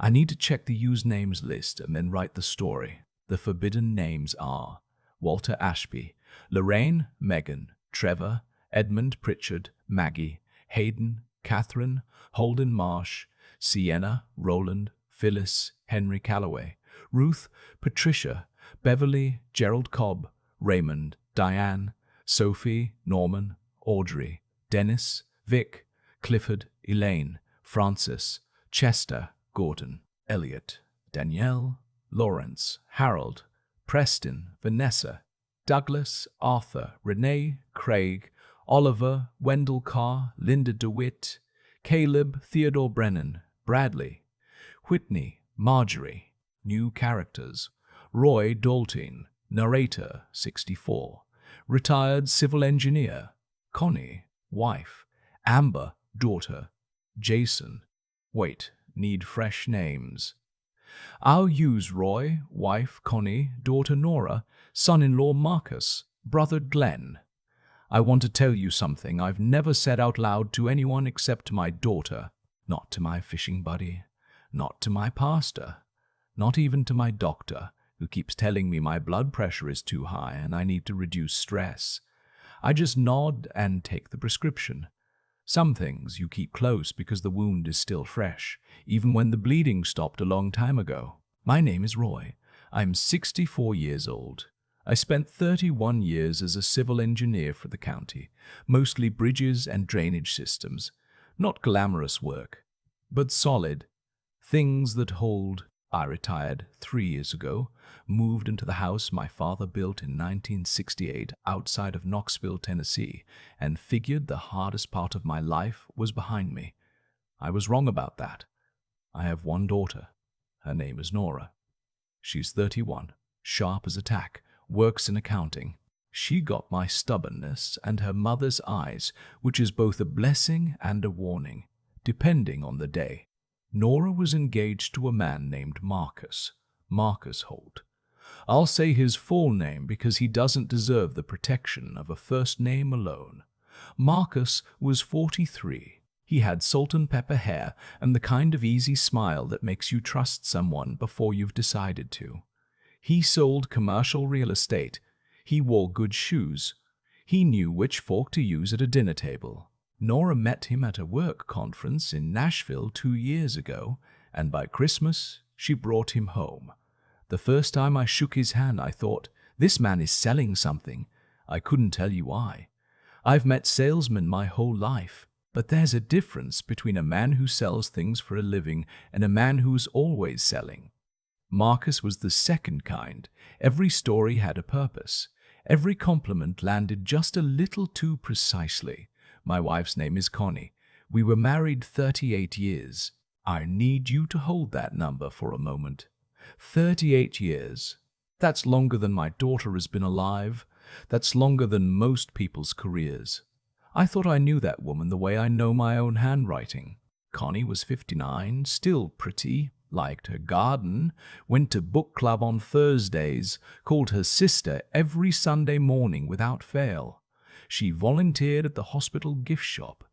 I need to check the used names list and then write the story. The forbidden names are Walter Ashby, Lorraine, Megan, Trevor, Edmund Pritchard, Maggie, Hayden, Catherine, Holden Marsh, Sienna, Roland, Phyllis, Henry Calloway, Ruth, Patricia, Beverly, Gerald Cobb, Raymond, Diane, Sophie, Norman, Audrey, Dennis, Vic, Clifford, Elaine, Francis, Chester, Gordon, Elliot, Danielle, Lawrence, Harold, Preston, Vanessa, Douglas, Arthur, Renee, Craig, Oliver, Wendell Carr, Linda DeWitt, Caleb, Theodore Brennan, Bradley, Whitney, Marjorie, new characters, Roy Dalton, narrator, 64, retired civil engineer, Connie, wife, Amber, daughter, Jason, wait, need fresh names. I'll use Roy, wife Connie, daughter Nora, son-in-law Marcus, brother Glenn. I want to tell you something I've never said out loud to anyone except my daughter, not to my fishing buddy, not to my pastor, not even to my doctor, who keeps telling me my blood pressure is too high and I need to reduce stress. I just nod and take the prescription. Some things you keep close because the wound is still fresh, even when the bleeding stopped a long time ago. My name is Roy. I'm 64 years old. I spent 31 years as a civil engineer for the county, mostly bridges and drainage systems. Not glamorous work, but solid. Things that hold. I retired 3 years ago, moved into the house my father built in 1968 outside of Knoxville, Tennessee, and figured the hardest part of my life was behind me. I was wrong about that. I have one daughter. Her name is Nora. She's 31, sharp as a tack, works in accounting. She got my stubbornness and her mother's eyes, which is both a blessing and a warning, depending on the day. Nora was engaged to a man named Marcus Holt. I'll say his full name because he doesn't deserve the protection of a first name alone. Marcus was 43. He had salt and pepper hair and the kind of easy smile that makes you trust someone before you've decided to. He sold commercial real estate. He wore good shoes. He knew which fork to use at a dinner table. Nora met him at a work conference in Nashville 2 years ago, and by Christmas, she brought him home. The first time I shook his hand, I thought, this man is selling something. I couldn't tell you why. I've met salesmen my whole life, but there's a difference between a man who sells things for a living and a man who's always selling. Marcus was the second kind. Every story had a purpose. Every compliment landed just a little too precisely. My wife's name is Connie. We were married 38 years. I need you to hold that number for a moment. 38 years. That's longer than my daughter has been alive. That's longer than most people's careers. I thought I knew that woman the way I know my own handwriting. Connie was 59, still pretty, liked her garden, went to book club on Thursdays, called her sister every Sunday morning without fail. She volunteered at the hospital gift shop.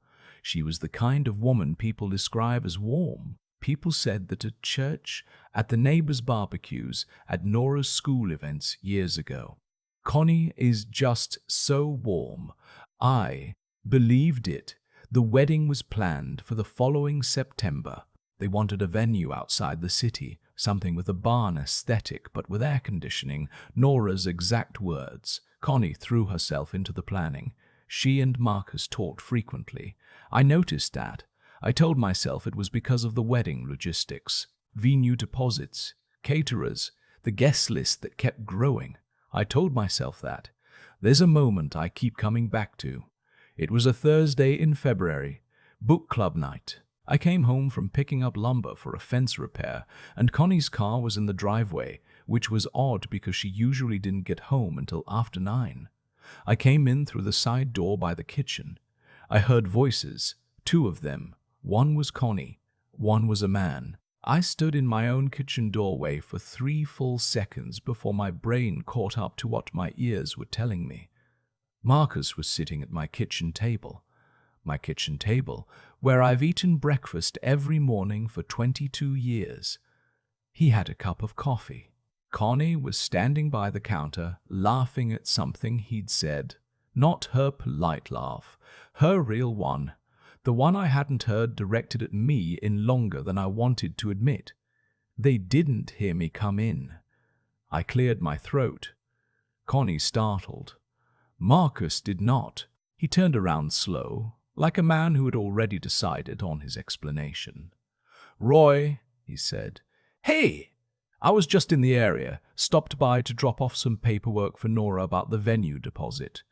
She was the kind of woman people describe as warm. People said that at church, at the neighbors' barbecues, at Nora's school events years ago. Connie is just so warm. I believed it. The wedding was planned for the following September. They wanted a venue outside the city, something with a barn aesthetic but with air conditioning. Nora's exact words. Connie threw herself into the planning. She and Marcus talked frequently. I noticed that. I told myself it was because of the wedding logistics, venue deposits, caterers, the guest list that kept growing. I told myself that. There's a moment I keep coming back to. It was a Thursday in February, book club night. I came home from picking up lumber for a fence repair, and Connie's car was in the driveway, which was odd because she usually didn't get home until after 9. I came in through the side door by the kitchen. I heard voices, 2 of them. One was Connie, one was a man. I stood in my own kitchen doorway for 3 full seconds before my brain caught up to what my ears were telling me. Marcus was sitting at my kitchen table. my kitchen table, where I've eaten breakfast every morning for 22 years. He had a cup of coffee. Connie was standing by the counter, laughing at something he'd said. Not her polite laugh, her real one. The one I hadn't heard directed at me in longer than I wanted to admit. They didn't hear me come in. I cleared my throat. Connie startled. Marcus did not. He turned around slow, like a man who had already decided on his explanation. "Roy," he said. "Hey! I was just in the area, stopped by to drop off some paperwork for Nora about the venue deposit.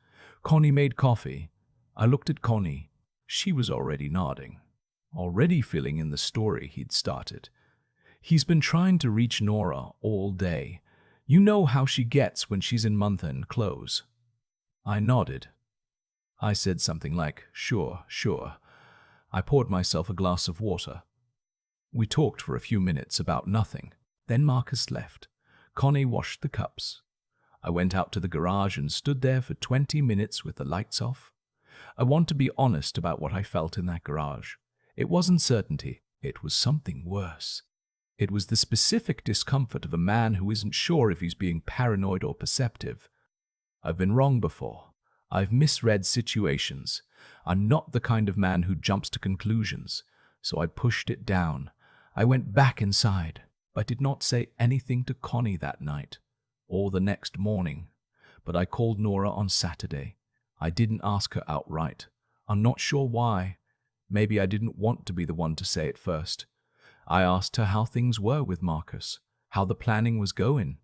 Connie made coffee." I looked at Connie. She was already nodding, already filling in the story he'd started. "He's been trying to reach Nora all day. You know how she gets when she's in month-end close." I nodded. I said something like, "Sure, sure." I poured myself a glass of water. We talked for a few minutes about nothing. Then Marcus left. Connie washed the cups. I went out to the garage and stood there for 20 minutes with the lights off. I want to be honest about what I felt in that garage. It wasn't certainty. It was something worse. It was the specific discomfort of a man who isn't sure if he's being paranoid or perceptive. I've been wrong before. I've misread situations. I'm not the kind of man who jumps to conclusions. So I pushed it down. I went back inside. I did not say anything to Connie that night, or the next morning. But I called Nora on Saturday. I didn't ask her outright. I'm not sure why. Maybe I didn't want to be the one to say it first. I asked her how things were with Marcus, how the planning was going,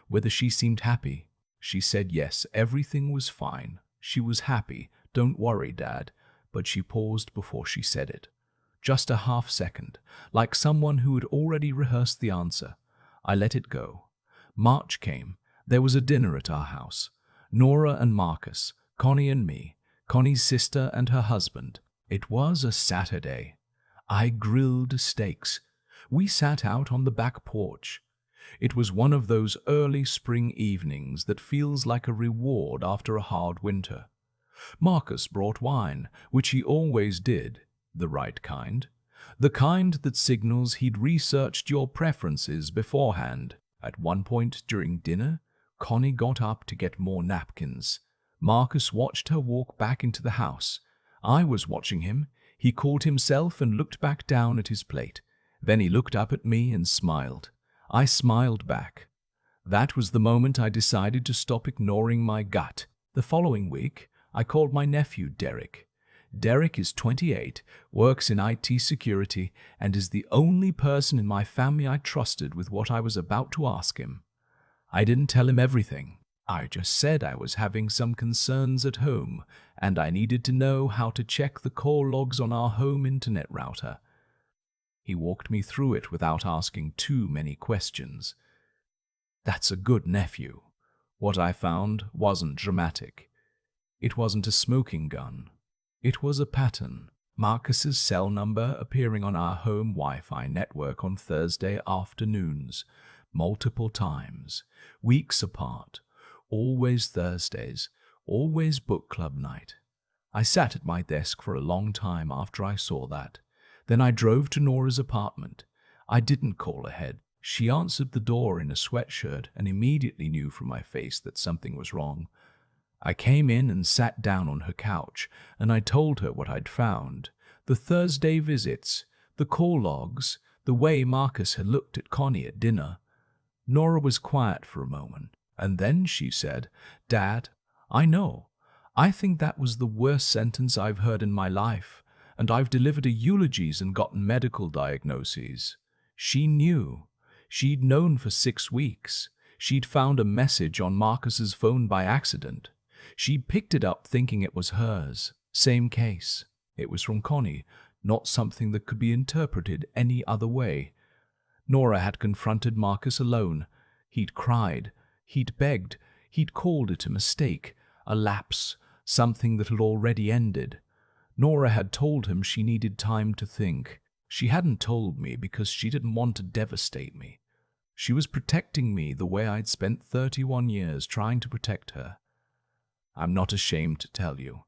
whether she seemed happy. She said yes, everything was fine. She was happy. "Don't worry, Dad." But she paused before she said it. Just a half second, like someone who had already rehearsed the answer. I let it go. March came. There was a dinner at our house. Nora and Marcus, Connie and me, Connie's sister and her husband. It was a Saturday. I grilled steaks. We sat out on the back porch. It was one of those early spring evenings that feels like a reward after a hard winter. Marcus brought wine, which he always did, the right kind. The kind that signals he'd researched your preferences beforehand. At one point during dinner, Connie got up to get more napkins. Marcus watched her walk back into the house. I was watching him. He caught himself and looked back down at his plate. Then he looked up at me and smiled. I smiled back. That was the moment I decided to stop ignoring my gut. The following week, I called my nephew, Derek. Derek is 28, works in IT security, and is the only person in my family I trusted with what I was about to ask him. I didn't tell him everything. I just said I was having some concerns at home, and I needed to know how to check the call logs on our home internet router. He walked me through it without asking too many questions. That's a good nephew. What I found wasn't dramatic. It wasn't a smoking gun. It was a pattern. Marcus's cell number appearing on our home Wi-Fi network on Thursday afternoons, multiple times, weeks apart, always Thursdays, always book club night. I sat at my desk for a long time after I saw that. Then I drove to Nora's apartment. I didn't call ahead. She answered the door in a sweatshirt and immediately knew from my face that something was wrong. I came in and sat down on her couch, and I told her what I'd found. The Thursday visits, the call logs, the way Marcus had looked at Connie at dinner. Nora was quiet for a moment, and then she said, "Dad, I know. I think that was the worst sentence I've heard in my life, and I've delivered eulogies and gotten medical diagnoses." She knew. She'd known for 6 weeks. She'd found a message on Marcus's phone by accident. She'd picked it up thinking it was hers. Same case. It was from Connie, not something that could be interpreted any other way. Nora had confronted Marcus alone. He'd cried. He'd begged. He'd called it a mistake, a lapse, something that had already ended. Nora had told him she needed time to think. She hadn't told me because she didn't want to devastate me. She was protecting me the way I'd spent 31 years trying to protect her. I'm not ashamed to tell you.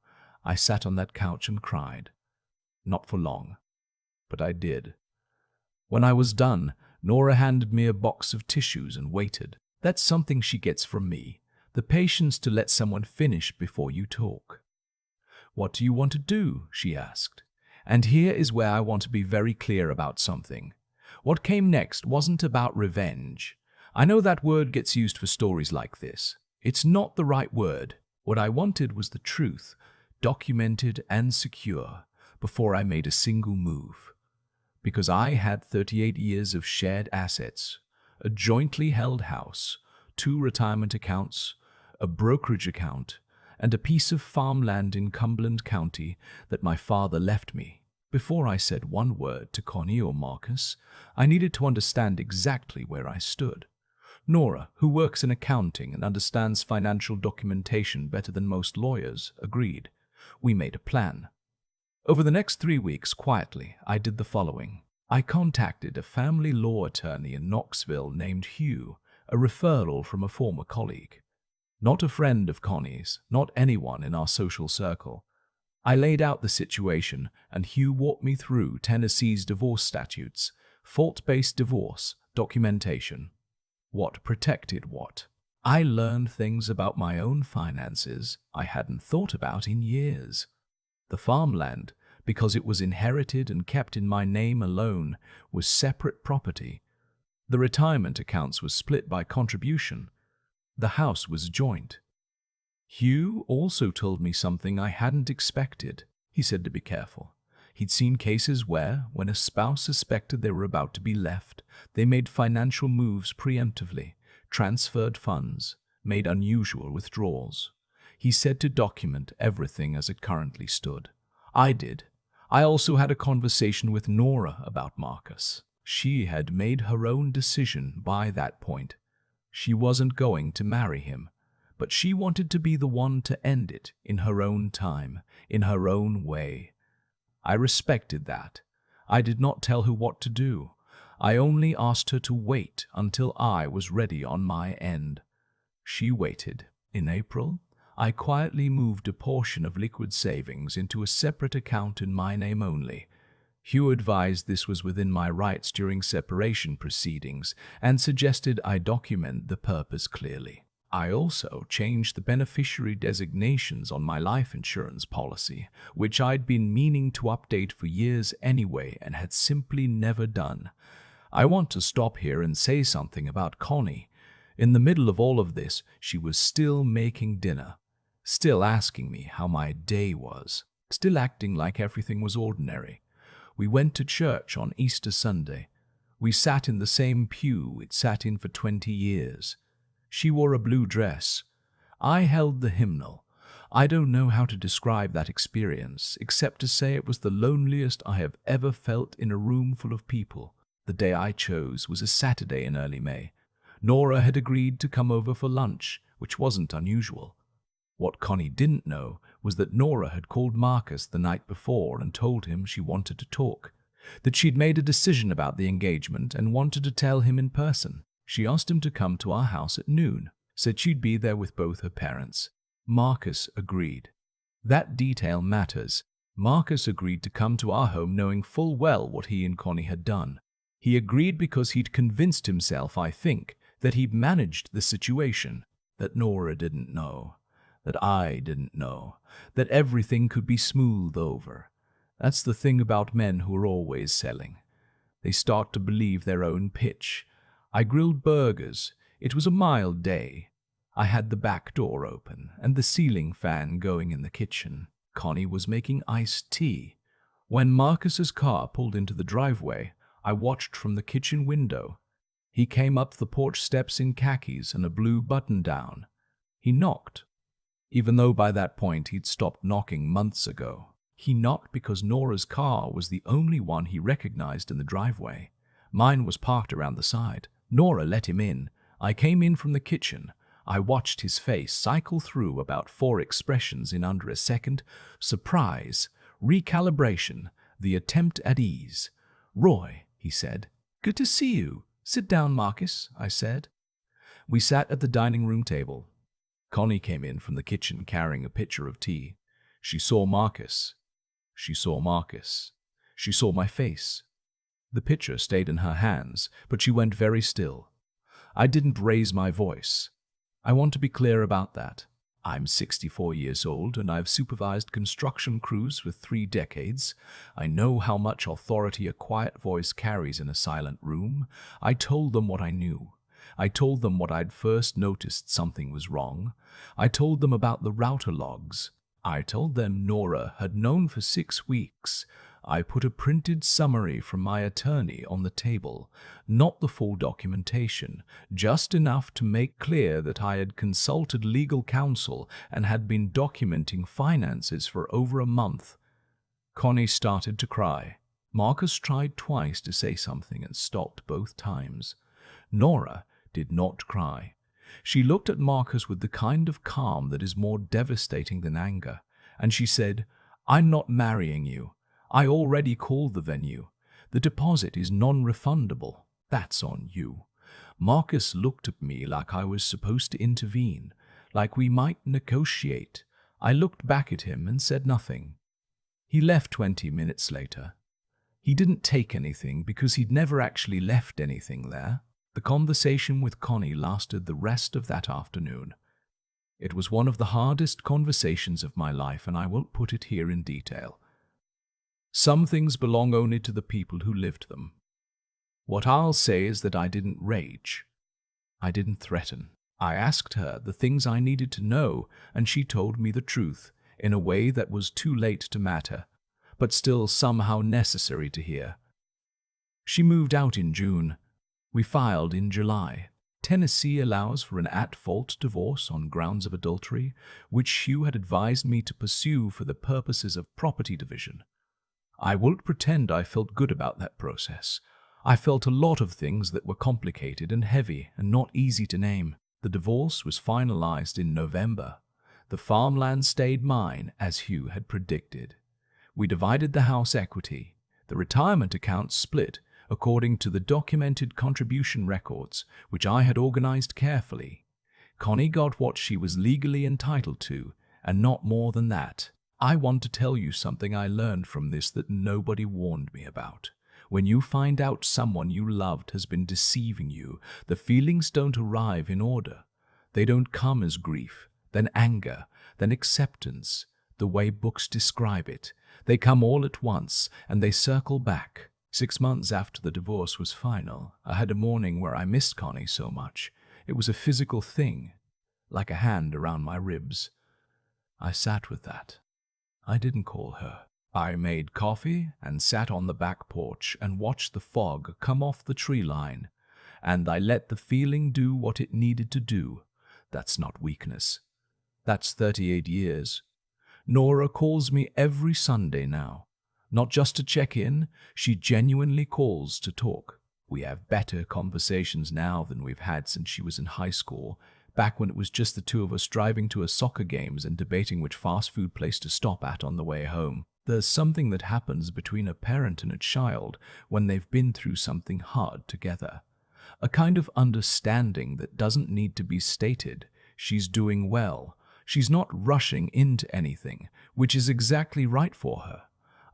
I sat on that couch and cried. Not for long, but I did. When I was done, Nora handed me a box of tissues and waited. That's something she gets from me, the patience to let someone finish before you talk. What do you want to do? She asked. And here is where I want to be very clear about something. What came next wasn't about revenge. I know that word gets used for stories like this. It's not the right word. What I wanted was the truth, documented and secure, before I made a single move. Because I had 38 years of shared assets, a jointly held house, 2 retirement accounts, a brokerage account, and a piece of farmland in Cumberland County that my father left me. Before I said one word to Connie or Marcus, I needed to understand exactly where I stood. Nora, who works in accounting and understands financial documentation better than most lawyers, agreed. We made a plan. Over the next 3 weeks, quietly, I did the following. I contacted a family law attorney in Knoxville named Hugh, a referral from a former colleague. Not a friend of Connie's, not anyone in our social circle. I laid out the situation, and Hugh walked me through Tennessee's divorce statutes, fault-based divorce, documentation. What protected what? I learned things about my own finances I hadn't thought about in years. The farmland, because it was inherited and kept in my name alone, was separate property. The retirement accounts were split by contribution. The house was joint. Hugh also told me something I hadn't expected. He said to be careful. He'd seen cases where, when a spouse suspected they were about to be left, they made financial moves preemptively, transferred funds, made unusual withdrawals. He said to document everything as it currently stood. I did. I also had a conversation with Nora about Marcus. She had made her own decision by that point. She wasn't going to marry him, but she wanted to be the one to end it in her own time, in her own way. I respected that. I did not tell her what to do. I only asked her to wait until I was ready on my end. She waited. In April, I quietly moved a portion of liquid savings into a separate account in my name only. Hugh advised this was within my rights during separation proceedings and suggested I document the purpose clearly. I also changed the beneficiary designations on my life insurance policy, which I'd been meaning to update for years anyway and had simply never done. I want to stop here and say something about Connie. In the middle of all of this, she was still making dinner, still asking me how my day was, still acting like everything was ordinary. We went to church on Easter Sunday. We sat in the same pew we'd sat in for 20 years. She wore a blue dress. I held the hymnal. I don't know how to describe that experience, except to say it was the loneliest I have ever felt in a room full of people. The day I chose was a Saturday in early May. Nora had agreed to come over for lunch, which wasn't unusual. What Connie didn't know was that Nora had called Marcus the night before and told him she wanted to talk, that she'd made a decision about the engagement and wanted to tell him in person. She asked him to come to our house at noon, said she'd be there with both her parents. Marcus agreed. That detail matters. Marcus agreed to come to our home knowing full well what he and Connie had done. He agreed because he'd convinced himself, I think, that he'd managed the situation, that Nora didn't know, that I didn't know, that everything could be smoothed over. That's the thing about men who are always selling. They start to believe their own pitch. I grilled burgers. It was a mild day. I had the back door open and the ceiling fan going in the kitchen. Connie was making iced tea. When Marcus's car pulled into the driveway, I watched from the kitchen window. He came up the porch steps in khakis and a blue button-down. He knocked, even though by that point he'd stopped knocking months ago. He knocked because Nora's car was the only one he recognized in the driveway. Mine was parked around the side. Nora let him in. I came in from the kitchen. I watched his face cycle through about 4 expressions in under a second. Surprise, recalibration, the attempt at ease. "Roy," he said. "Good to see you." "Sit down, Marcus," I said. We sat at the dining room table. Connie came in from the kitchen carrying a pitcher of tea. She saw Marcus. She saw Marcus. She saw my face. The picture stayed in her hands, but she went very still. I didn't raise my voice. I want to be clear about that. I'm 64 years old and I've supervised construction crews for 3 decades. I know how much authority a quiet voice carries in a silent room. I told them what I knew. I told them what I'd first noticed something was wrong. I told them about the router logs. I told them Nora had known for 6 weeks. I put a printed summary from my attorney on the table, not the full documentation, just enough to make clear that I had consulted legal counsel and had been documenting finances for over a month. Connie started to cry. Marcus tried twice to say something and stopped both times. Nora did not cry. She looked at Marcus with the kind of calm that is more devastating than anger, and she said, "I'm not marrying you. I already called the venue. The deposit is non-refundable. That's on you." Marcus looked at me like I was supposed to intervene, like we might negotiate. I looked back at him and said nothing. He left 20 minutes later. He didn't take anything because he'd never actually left anything there. The conversation with Connie lasted the rest of that afternoon. It was one of the hardest conversations of my life, and I won't put it here in detail. Some things belong only to the people who lived them. What I'll say is that I didn't rage. I didn't threaten. I asked her the things I needed to know, and she told me the truth in a way that was too late to matter, but still somehow necessary to hear. She moved out in June. We filed in July. Tennessee allows for an at-fault divorce on grounds of adultery, which Hugh had advised me to pursue for the purposes of property division. I won't pretend I felt good about that process. I felt a lot of things that were complicated and heavy and not easy to name. The divorce was finalized in November. The farmland stayed mine, as Hugh had predicted. We divided the house equity. The retirement account split according to the documented contribution records, which I had organized carefully. Connie got what she was legally entitled to, and not more than that. I want to tell you something I learned from this that nobody warned me about. When you find out someone you loved has been deceiving you, the feelings don't arrive in order. They don't come as grief, then anger, then acceptance, the way books describe it. They come all at once, and they circle back. 6 months after the divorce was final, I had a morning where I missed Connie so much. It was a physical thing, like a hand around my ribs. I sat with that. I didn't call her. I made coffee and sat on the back porch and watched the fog come off the tree line, and I let the feeling do what it needed to do. That's not weakness. That's 38 years. Nora calls me every Sunday now. Not just to check in, she genuinely calls to talk. We have better conversations now than we've had since she was in high school, back when it was just the two of us driving to a soccer games and debating which fast food place to stop at on the way home. There's something that happens between a parent and a child when they've been through something hard together. A kind of understanding that doesn't need to be stated. She's doing well. She's not rushing into anything, which is exactly right for her.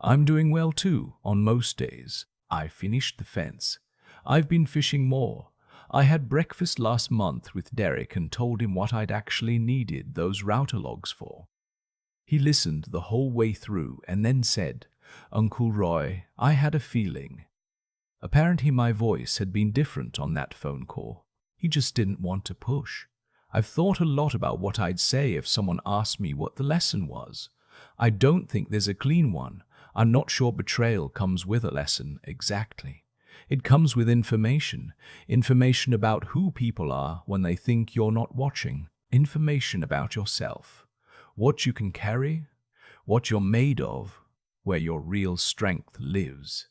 I'm doing well too, on most days. I finished the fence. I've been fishing more. I had breakfast last month with Derek and told him what I'd actually needed those router logs for. He listened the whole way through and then said, "Uncle Roy, I had a feeling." Apparently my voice had been different on that phone call. He just didn't want to push. I've thought a lot about what I'd say if someone asked me what the lesson was. I don't think there's a clean one. I'm not sure betrayal comes with a lesson exactly. It comes with information about who people are when they think you're not watching, information about yourself, what you can carry, what you're made of, where your real strength lives.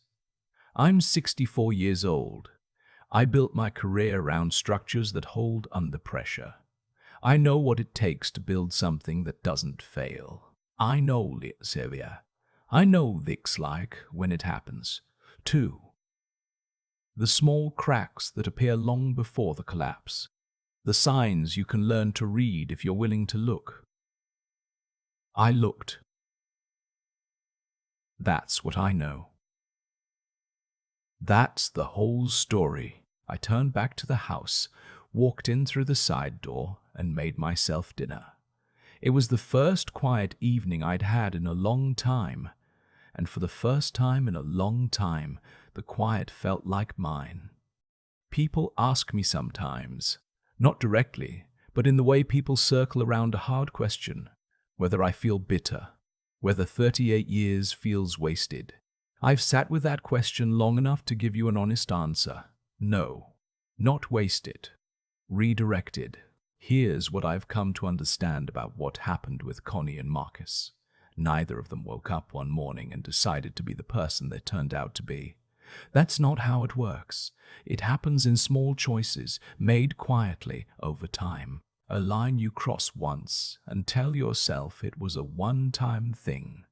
I'm 64 years old. I built my career around structures that hold under pressure. I know what it takes to build something that doesn't fail. I know, Sylvia. I know Vic's like when it happens, too. The small cracks that appear long before the collapse. The signs you can learn to read if you're willing to look. I looked. That's what I know. That's the whole story. I turned back to the house, walked in through the side door, and made myself dinner. It was the first quiet evening I'd had in a long time, and for the first time in a long time, the quiet felt like mine. People ask me sometimes, not directly, but in the way people circle around a hard question, whether I feel bitter, whether 38 years feels wasted. I've sat with that question long enough to give you an honest answer. No, not wasted, redirected. Here's what I've come to understand about what happened with Connie and Marcus. Neither of them woke up one morning and decided to be the person they turned out to be. That's not how it works. It happens in small choices, made quietly over time. A line you cross once and tell yourself it was a one-time thing.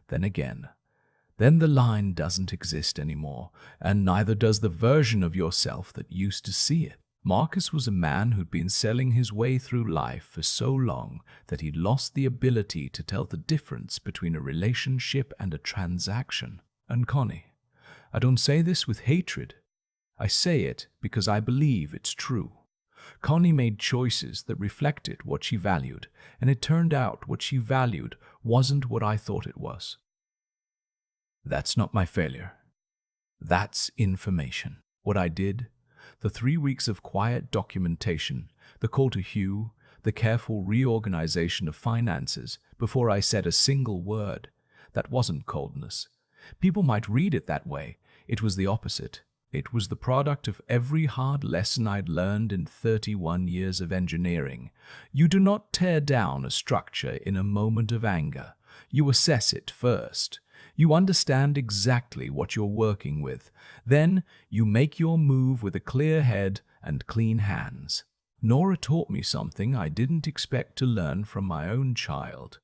Then the line doesn't exist anymore, and neither does the version of yourself that used to see it. Marcus was a man who'd been selling his way through life for so long that he'd lost the ability to tell the difference between a relationship and a transaction. And Connie, I don't say this with hatred. I say it because I believe it's true. Connie made choices that reflected what she valued, and it turned out what she valued wasn't what I thought it was. That's not my failure. That's information. What I did, the 3 weeks of quiet documentation, the call to Hugh, the careful reorganization of finances before I said a single word, that wasn't coldness. People might read it that way. It was the opposite. It was the product of every hard lesson I'd learned in 31 years of engineering. You do not tear down a structure in a moment of anger. You assess it first. You understand exactly what you're working with. Then you make your move with a clear head and clean hands. Nora taught me something I didn't expect to learn from my own child.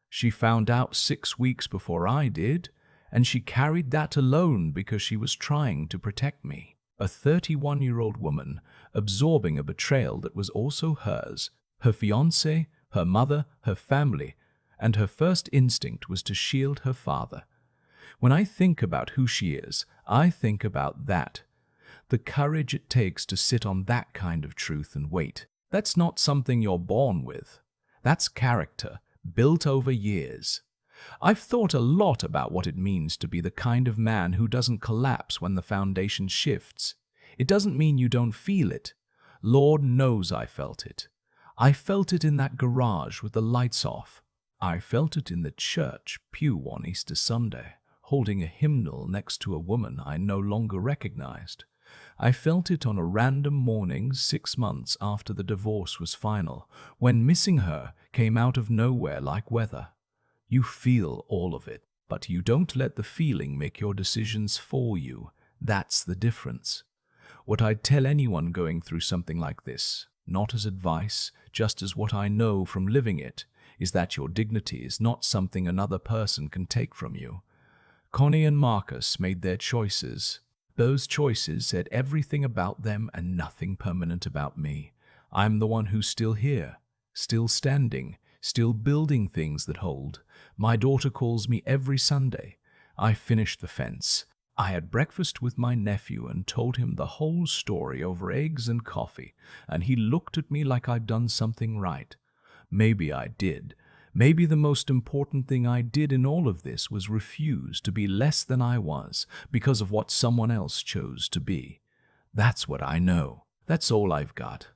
She found out 6 weeks before I did, and she carried that alone because she was trying to protect me. A 31-year-old woman absorbing a betrayal that was also hers, her fiancé, her mother, her family, and her first instinct was to shield her father. When I think about who she is, I think about that. The courage it takes to sit on that kind of truth and wait. That's not something you're born with. That's character, built over years. I've thought a lot about what it means to be the kind of man who doesn't collapse when the foundation shifts. It doesn't mean you don't feel it. Lord knows I felt it. I felt it in that garage with the lights off. I felt it in the church pew on Easter Sunday, holding a hymnal next to a woman I no longer recognized. I felt it on a random morning 6 months after the divorce was final, when missing her came out of nowhere like weather. You feel all of it, but you don't let the feeling make your decisions for you. That's the difference. What I'd tell anyone going through something like this, not as advice, just as what I know from living it, is that your dignity is not something another person can take from you. Connie and Marcus made their choices. Those choices said everything about them and nothing permanent about me. I'm the one who's still here, still standing, still building things that hold. My daughter calls me every Sunday. I finished the fence. I had breakfast with my nephew and told him the whole story over eggs and coffee, and he looked at me like I'd done something right. Maybe I did. Maybe the most important thing I did in all of this was refuse to be less than I was because of what someone else chose to be. That's what I know. That's all I've got.